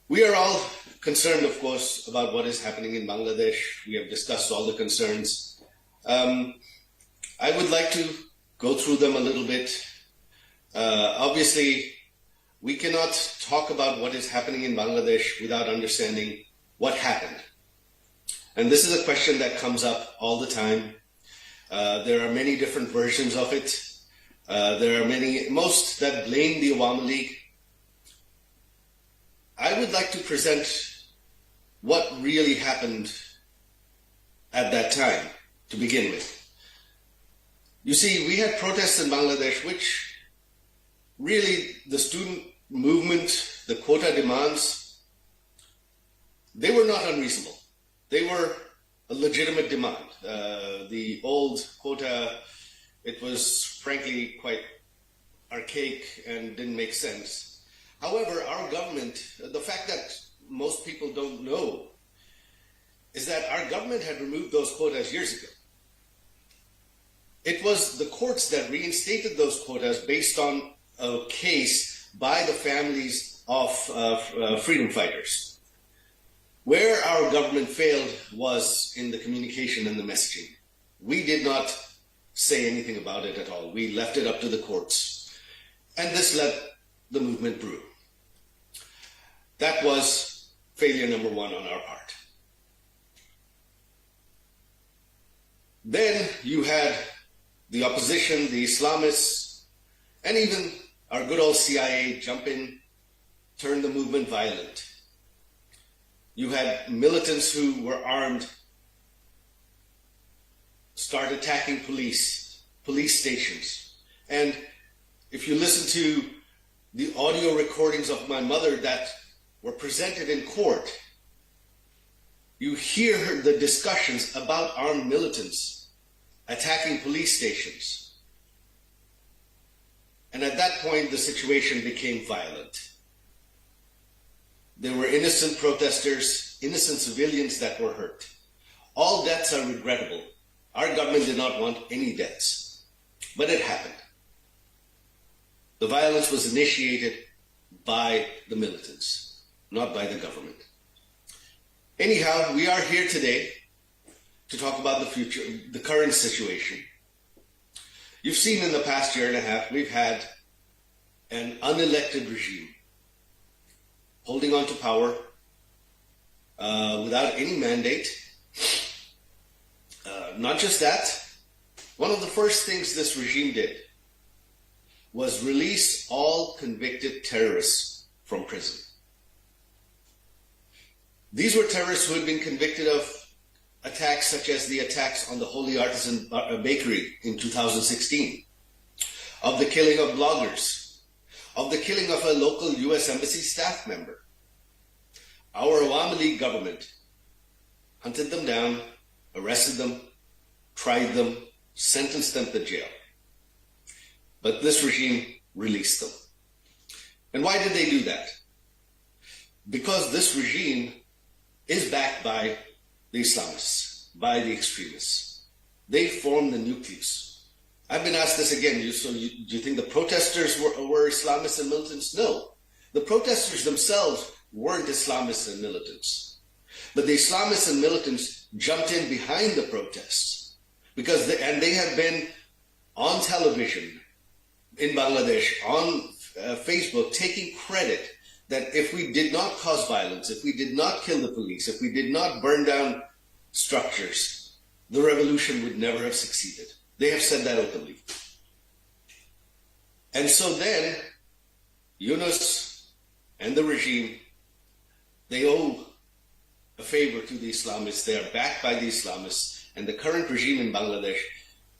We are all concerned, of course, about what is happening in Bangladesh. We have discussed all the concerns. I would like to go through them a little bit. Obviously, we cannot talk about what is happening in Bangladesh without understanding what happened. And this is a question that comes up all the time. There are many different versions of it. There are most that blame the Awami League. I would like to present what really happened at that time to begin with. You see, we had protests in Bangladesh, which really the student movement, the quota demands, they were not unreasonable. They were a legitimate demand. The old quota, it was frankly quite archaic and didn't make sense. However, our government, the fact that most people don't know is that our government had removed those quotas years ago. It was the courts that reinstated those quotas based on a case by the families of freedom fighters. Where our government failed was in the communication and the messaging. We did not say anything about it at all. We left it up to the courts. And this let the movement brew. That was failure number one on our part. Then you had the opposition, the Islamists, and even our good old CIA jump in, turn the movement violent. You had militants who were armed start attacking police stations. And if you listen to the audio recordings of my mother that were presented in court, you hear the discussions about armed militants attacking police stations. And at that point, the situation became violent. There were innocent protesters, innocent civilians that were hurt. All deaths are regrettable. Our government did not want any deaths, but it happened. The violence was initiated by the militants, not by the government. Anyhow, we are here today to talk about the future, the current situation. You've seen in the past year and a half, we've had an unelected regime holding on to power without any mandate. Not just that, one of the first things this regime did was release all convicted terrorists from prison. These were terrorists who had been convicted of attacks such as the attacks on the Holy Artisan Bakery in 2016, of the killing of bloggers, of the killing of a local US Embassy staff member. Our Awami League government hunted them down, arrested them, tried them, sentenced them to jail. But this regime released them. And why did they do that? Because this regime is backed by the Islamists, by the extremists. They form the nucleus. I've been asked this again, do you think the protesters were Islamists and militants? No. The protesters themselves weren't Islamists and militants. But the Islamists and militants jumped in behind the protests because they have been on television in Bangladesh, on Facebook, taking credit that if we did not cause violence, if we did not kill the police, if we did not burn down structures, the revolution would never have succeeded. They have said that openly. And so then, Yunus and the regime, they owe a favor to the Islamists. They are backed by the Islamists. And the current regime in Bangladesh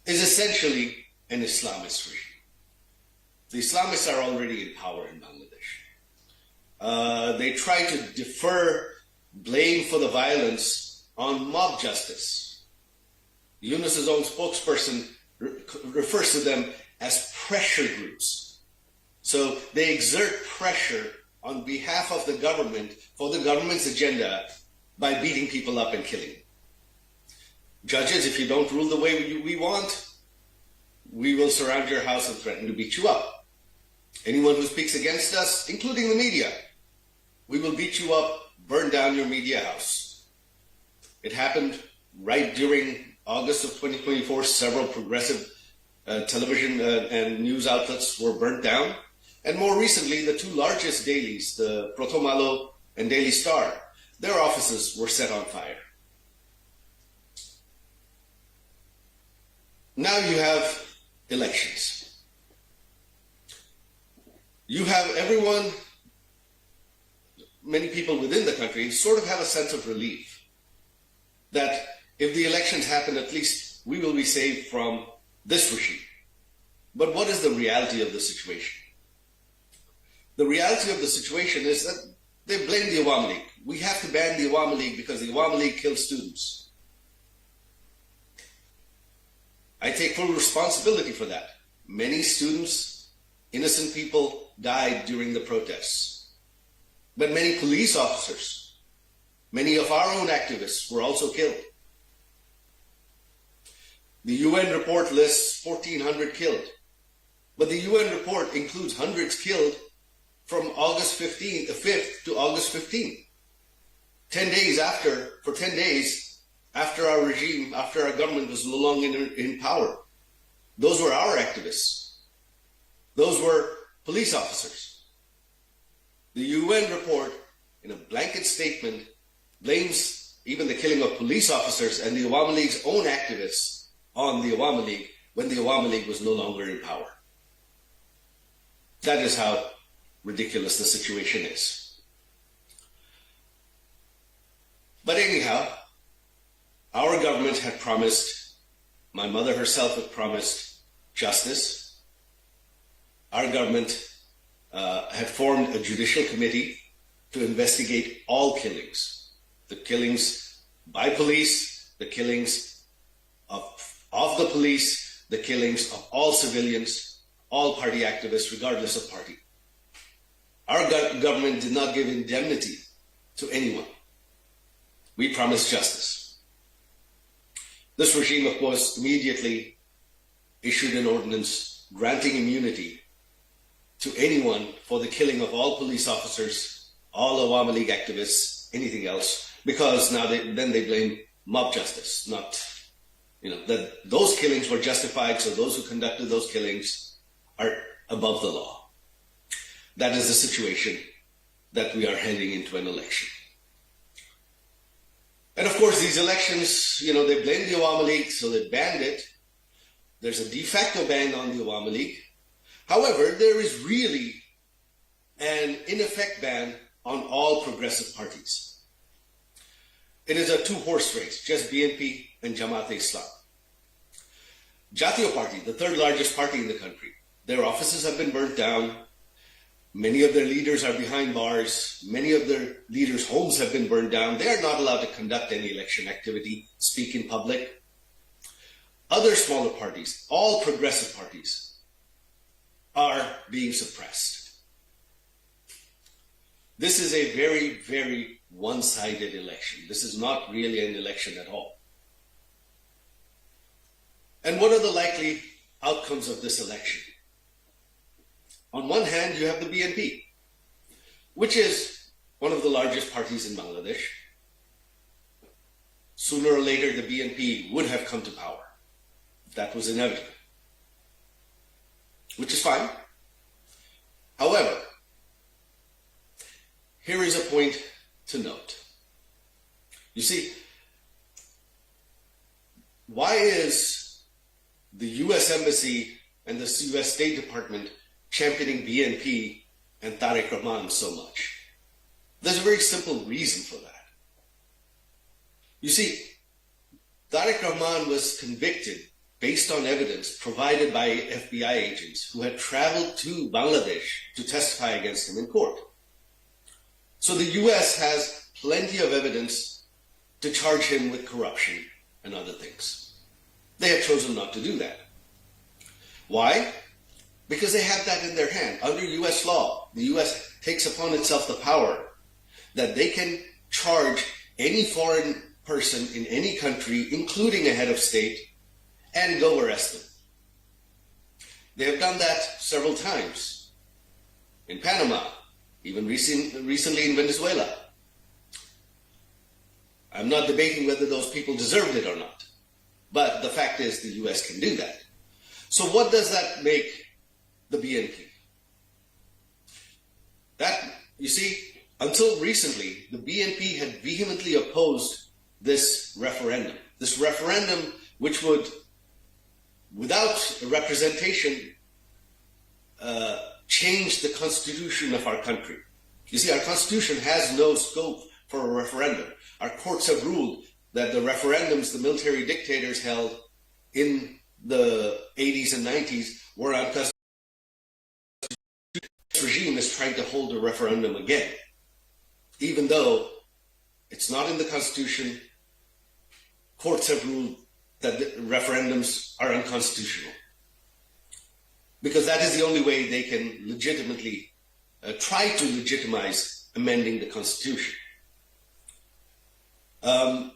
is essentially an Islamist regime. The Islamists are already in power in Bangladesh. They try to defer blame for the violence on mob justice. Yunus's own spokesperson refers to them as pressure groups. So they exert pressure on behalf of the government for the government's agenda by beating people up and killing them. Judges, if you don't rule the way we want, we will surround your house and threaten to beat you up. Anyone who speaks against us, including the media, We will beat you up, burn down your media house. It happened right during August of 2024. Several progressive television and news outlets were burnt down. And more recently, the two largest dailies, the Protomalo and Daily Star, their offices were set on fire. Now you have elections. You have everyone, many people within the country sort of have a sense of relief that if the elections happen, at least we will be saved from this regime. But what is the reality of the situation? The reality of the situation is that they blame the Awami League. We have to ban the Awami League because the Awami League kills students. I take full responsibility for that. Many students, innocent people, died during the protests. But many police officers, many of our own activists were also killed. The UN report lists 1,400 killed. But the UN report includes hundreds killed from August 5th to August 15th. 10 days after our regime, after our government was no longer in power. Those were our activists. Those were police officers. The UN report, in a blanket statement, blames even the killing of police officers and the Awami League's own activists on the Awami League when the Awami League was no longer in power. That is how ridiculous the situation is. But anyhow, our government had promised, my mother herself had promised justice. Our government had formed a judicial committee to investigate all killings. The killings by police, the killings of the police, the killings of all civilians, all party activists, regardless of party. Our government did not give indemnity to anyone. We promised justice. This regime, of course, immediately issued an ordinance granting immunity to anyone for the killing of all police officers, all Awami League activists, anything else, because now they blame mob justice, not, that those killings were justified, so those who conducted those killings are above the law. That is the situation that we are heading into an election. And of course, these elections, they blame the Awami League, so they banned it. There's a de facto ban on the Awami League. However, there is really an in effect ban on all progressive parties. It is a two-horse race, just BNP and Jamaat-e-Islam. Jatiyo Party, the third largest party in the country, their offices have been burnt down. Many of their leaders are behind bars. Many of their leaders' homes have been burned down. They are not allowed to conduct any election activity, speak in public. Other smaller parties, all progressive parties, are being suppressed. This is a very, very one-sided election. This is not really an election at all. And what are the likely outcomes of this election? On one hand, you have the BNP, which is one of the largest parties in Bangladesh. Sooner or later, the BNP would have come to power. That was inevitable, which is fine. However, here is a point to note. You see, why is the U.S. Embassy and the U.S. State Department championing BNP and Tariq Rahman so much? There's a very simple reason for that. You see, Tariq Rahman was convicted based on evidence provided by FBI agents who had traveled to Bangladesh to testify against him in court. So the US has plenty of evidence to charge him with corruption and other things. They have chosen not to do that. Why? Because they have that in their hand. Under US law, the US takes upon itself the power that they can charge any foreign person in any country, including a head of state, and go arrest them. They have done that several times. In Panama, even recently in Venezuela. I'm not debating whether those people deserved it or not, but the fact is the US can do that. So what does that make the BNP? That, you see, until recently, the BNP had vehemently opposed this referendum which would, without representation, change the constitution of our country. You see, our constitution has no scope for a referendum. Our courts have ruled that the referendums the military dictators held in the 80s and 90s were unconstitutional. This regime is trying to hold a referendum again, even though it's not in the constitution. Courts have ruled that the referendums are unconstitutional, because that is the only way they can legitimately try to legitimize amending the constitution. And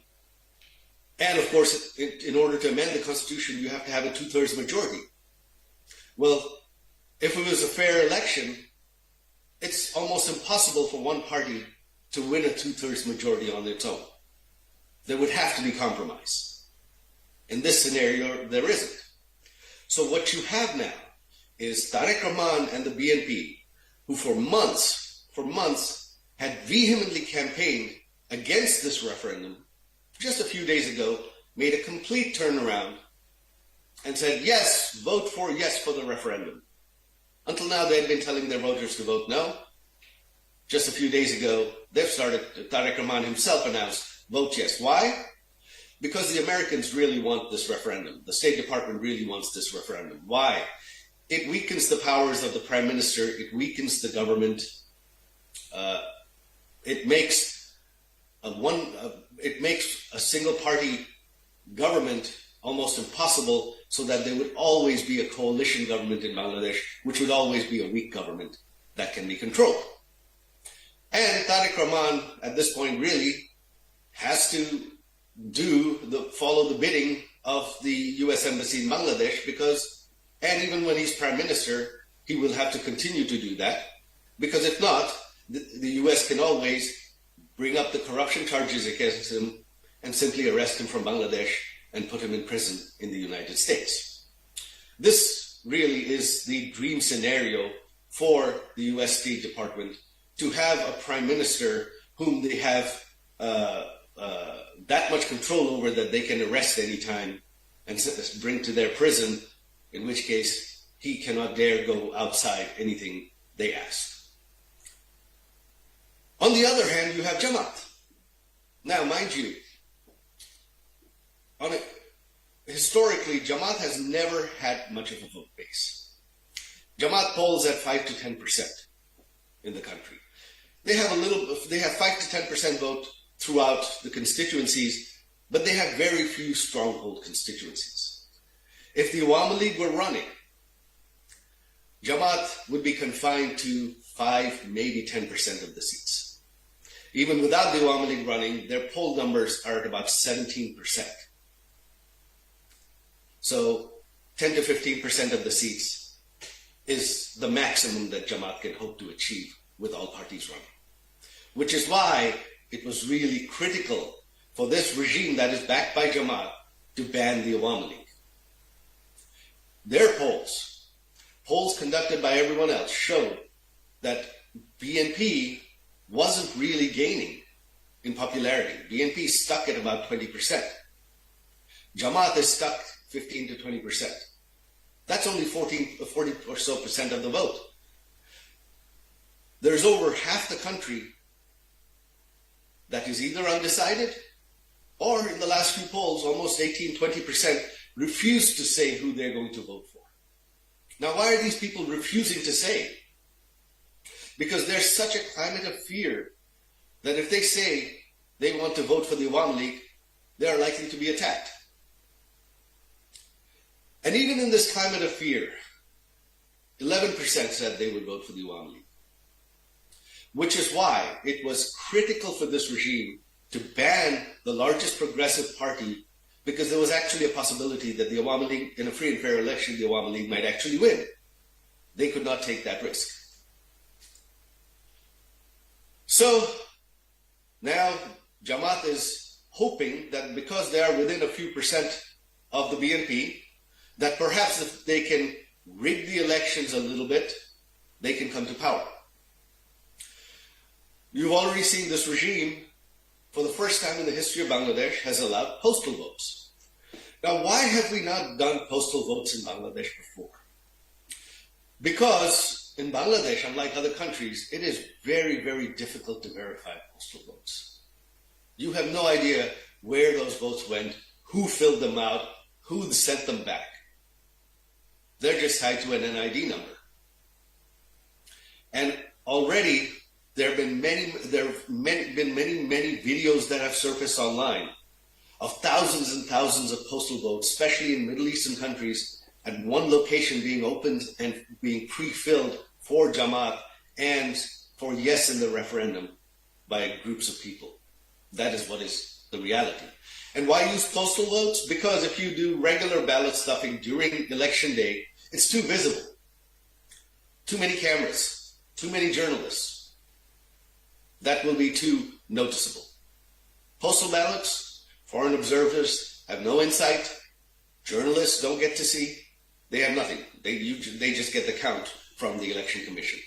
of course, in order to amend the constitution, you have to have a 2/3 majority. Well, if it was a fair election, it's almost impossible for one party to win a 2/3 majority on its own. There would have to be compromise. In this scenario, there isn't. So what you have now is Tariq Rahman and the BNP, who for months had vehemently campaigned against this referendum, just a few days ago made a complete turnaround and said, yes, vote for yes for the referendum. Until now, they had been telling their voters to vote no. Just a few days ago, Tariq Rahman himself announced, vote yes. Why? Because the Americans really want this referendum. The State Department really wants this referendum. Why? It weakens the powers of the Prime Minister. It weakens the government. It makes a single-party government almost impossible, so that there would always be a coalition government in Bangladesh, which would always be a weak government that can be controlled. And Tariq Rahman, at this point, really has to follow the bidding of the US Embassy in Bangladesh, and even when he's Prime Minister, he will have to continue to do that, because if not, the US can always bring up the corruption charges against him and simply arrest him from Bangladesh and put him in prison in the United States. This really is the dream scenario for the US State Department, to have a Prime Minister whom they have that much control over that they can arrest anytime and bring to their prison, in which case he cannot dare go outside anything they ask. On the other hand, you have Jamaat. Now, mind you, historically, Jamaat has never had much of a vote base. Jamaat polls at 5 to 10% in the country. They have 5 to 10% vote throughout the constituencies, but they have very few stronghold constituencies. If the Awami League were running, Jamaat would be confined to 5, maybe 10% of the seats. Even without the Awami League running, their poll numbers are at about 17%. So 10 to 15% of the seats is the maximum that Jamaat can hope to achieve with all parties running. Which is why it was really critical for this regime that is backed by Jamaat to ban the Awami League. Their polls conducted by everyone else, showed that BNP wasn't really gaining in popularity. BNP is stuck at about 20%. Jamaat is stuck 15 to 20%. That's only 40 or so percent of the vote. There's over half the country that is either undecided, or in the last few polls, almost 18, 20% refuse to say who they're going to vote for. Now, why are these people refusing to say? Because there's such a climate of fear that if they say they want to vote for the Awami League, they are likely to be attacked. And even in this climate of fear, 11% said they would vote for the Awami League. Which is why it was critical for this regime to ban the largest progressive party, because there was actually a possibility that the Awami League, in a free and fair election, the Awami League might actually win. They could not take that risk. So now Jamaat is hoping that because they are within a few percent of the BNP, that perhaps if they can rig the elections a little bit, they can come to power. You've already seen this regime, for the first time in the history of Bangladesh, has allowed postal votes. Now, why have we not done postal votes in Bangladesh before? Because in Bangladesh, unlike other countries, it is very, very difficult to verify postal votes. You have no idea where those votes went, who filled them out, who sent them back. They're just tied to an NID number. And already there have been many videos that have surfaced online of thousands and thousands of postal votes, especially in Middle Eastern countries, at one location being opened and being pre-filled for Jamaat and for yes in the referendum by groups of people. That is what is the reality. And why use postal votes? Because if you do regular ballot stuffing during election day, it's too visible. Too many cameras, too many journalists. That will be too noticeable. Postal ballots, foreign observers have no insight. Journalists don't get to see. They have nothing. They just get the count from the election commission,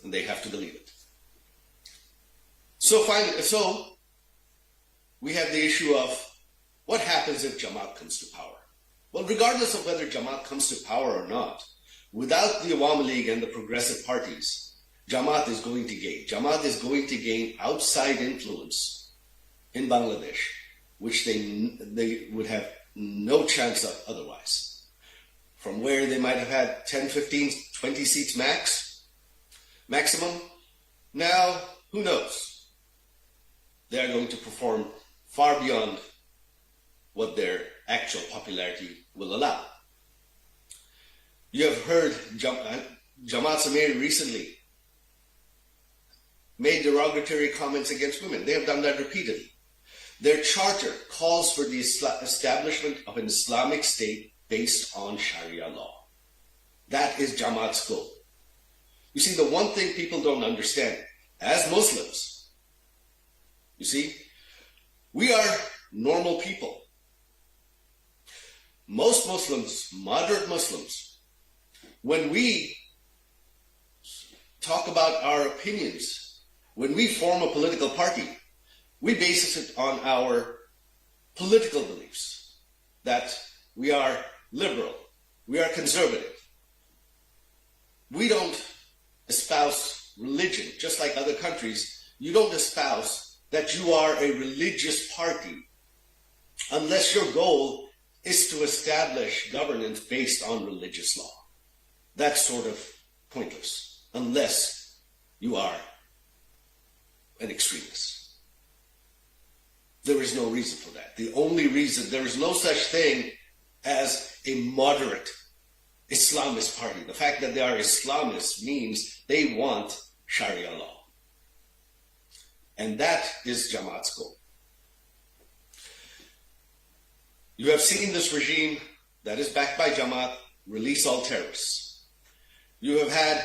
and they have to believe it. So we have the issue of what happens if Jamaat comes to power. Well, regardless of whether Jamaat comes to power or not, without the Awami League and the progressive parties, Jamaat is going to gain. Jamaat is going to gain outside influence in Bangladesh, which they would have no chance of otherwise. From where they might have had 10, 15, 20 seats maximum, now, who knows? They are going to perform far beyond what their actual popularity will allow. You have heard Jamaat Samir recently made derogatory comments against women. They have done that repeatedly. Their charter calls for the establishment of an Islamic state based on Sharia law. That is Jamaat's goal. You see, the one thing people don't understand, as Muslims, you see, we are normal people. Most Muslims, moderate Muslims, when we talk about our opinions, when we form a political party, we base it on our political beliefs, that we are liberal, we are conservative. We don't espouse religion, just like other countries. You don't espouse that you are a religious party unless your goal is to establish governance based on religious law. That's sort of pointless, unless you are an extremist. There is no reason for that. The only reason, there is no such thing as a moderate Islamist party. The fact that they are Islamists means they want Sharia law. And that is Jamaat's goal. You have seen this regime that is backed by Jamaat release all terrorists. You have had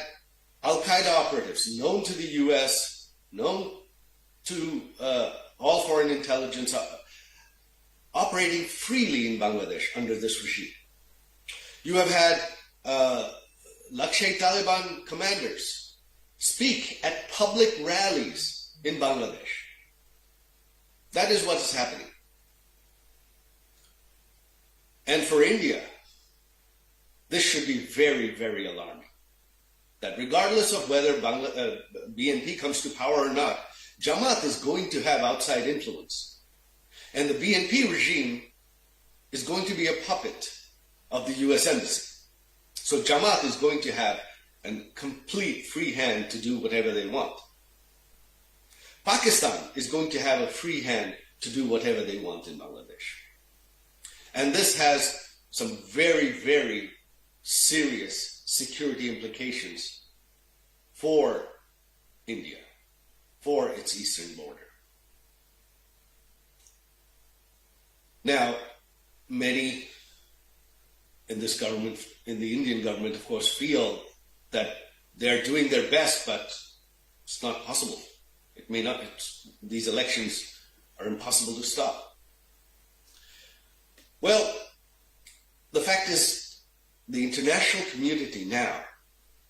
Al-Qaeda operatives known to the US, known to all foreign intelligence, operating freely in Bangladesh under this regime. You have had Lashkar-e-Taliban commanders speak at public rallies in Bangladesh. That is what is happening. And for India, this should be very, very alarming. That regardless of whether BNP comes to power or not, Jamaat is going to have outside influence. And the BNP regime is going to be a puppet of the US Embassy. So Jamaat is going to have a complete free hand to do whatever they want. Pakistan is going to have a free hand to do whatever they want in Bangladesh. And this has some very, very serious security implications for India, for its eastern border. Now, many in this government, in the Indian government, of course, feel that they're doing their best, but it's not possible. It may not. These elections are impossible to stop. Well, the fact is, the international community now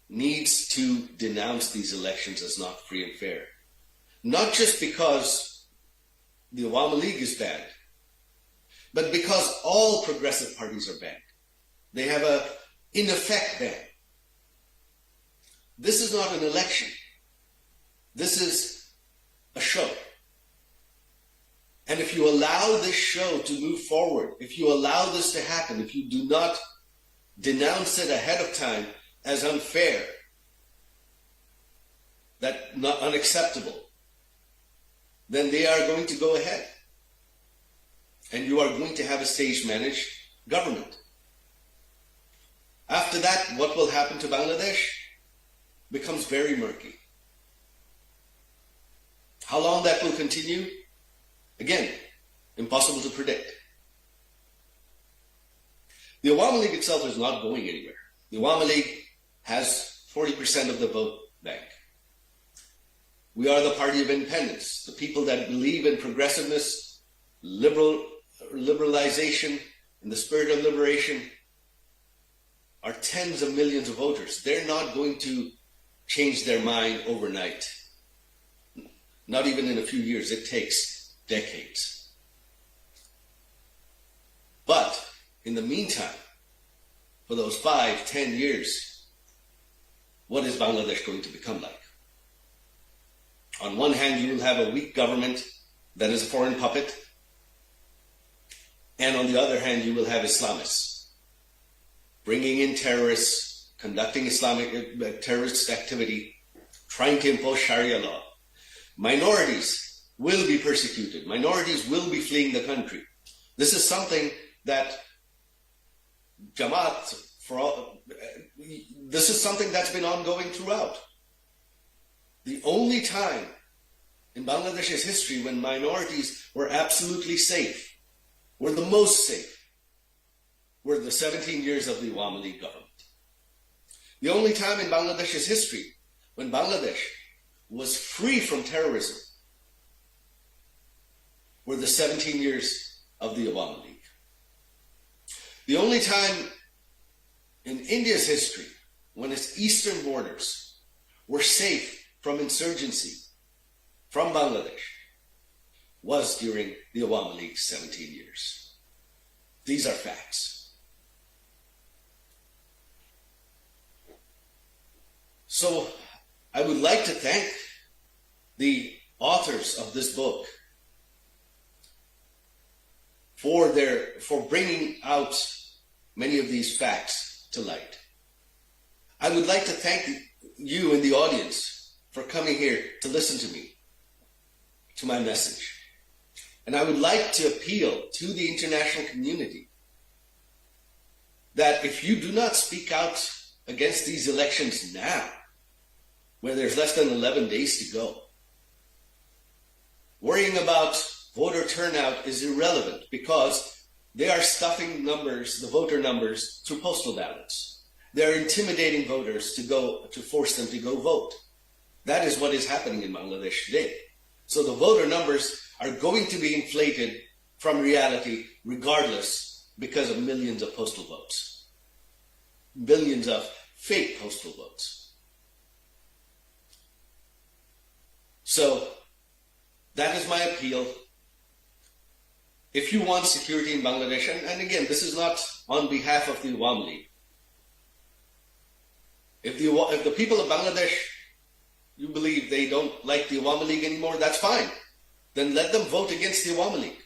needs to denounce these elections as not free and fair. Not just because the Awami League is banned, but because all progressive parties are banned. They have a, in effect, ban. This is not an election. This is a show. And if you allow this show to move forward, if you allow this to happen, if you do not denounce it ahead of time as unfair, that not unacceptable, then they are going to go ahead. And you are going to have a stage-managed government. After that, what will happen to Bangladesh becomes very murky. How long that will continue? Again, impossible to predict. The Awami League itself is not going anywhere. The Awami League has 40% of the vote bank. We are the party of independence, the people that believe in progressiveness, liberalization, and the spirit of liberation are tens of millions of voters. They're not going to change their mind overnight. Not even in a few years. It takes decades. But in the meantime, for those 5-10 years, what is Bangladesh going to become like? On one hand, you will have a weak government that is a foreign puppet. And on the other hand, you will have Islamists bringing in terrorists, conducting Islamic terrorist activity, trying to impose Sharia law. Minorities will be persecuted. Minorities will be fleeing the country. This is something that Jamaat, this is something that's been ongoing throughout. The only time in Bangladesh's history when minorities were absolutely safe, were the most safe, were the 17 years of the Awami League government. The only time in Bangladesh's history when Bangladesh was free from terrorism were the 17 years of the Awami League. The only time in India's history when its eastern borders were safe from insurgency from Bangladesh was during the Awami League's 17 years. These are facts. So I would like to thank the authors of this book for bringing out many of these facts to light. I would like to thank you in the audience for coming here to listen to me, to my message. And I would like to appeal to the international community that if you do not speak out against these elections now, where there's less than 11 days to go, worrying about voter turnout is irrelevant because they are stuffing numbers, the voter numbers, through postal ballots. They're intimidating voters to force them to go vote. That is what is happening in Bangladesh today. So the voter numbers are going to be inflated from reality regardless because of millions of postal votes. Billions of fake postal votes. So that is my appeal. If you want security in Bangladesh, and again, this is not on behalf of the Awami League. If the people of Bangladesh, you believe they don't like the Awami League anymore, that's fine. Then let them vote against the Awami League.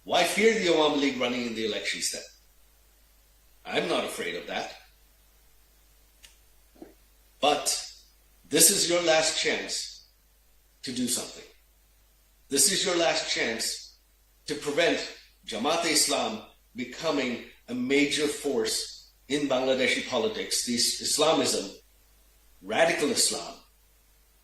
Why fear the Awami League running in the elections then? I'm not afraid of that. But this is your last chance to do something. This is your last chance to prevent Jamaat-e-Islam becoming a major force in Bangladeshi politics. This Islamism, radical Islam,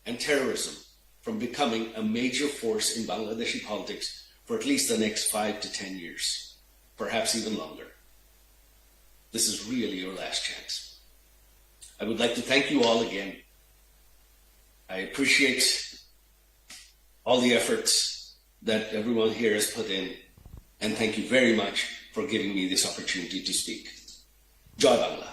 and terrorism from becoming a major force in Bangladeshi politics for at least the next 5 to 10 years, perhaps even longer. This is really your last chance. I would like to thank you all again. I appreciate all the efforts that everyone here has put in, and thank you very much for giving me this opportunity to speak. Joy Bangla.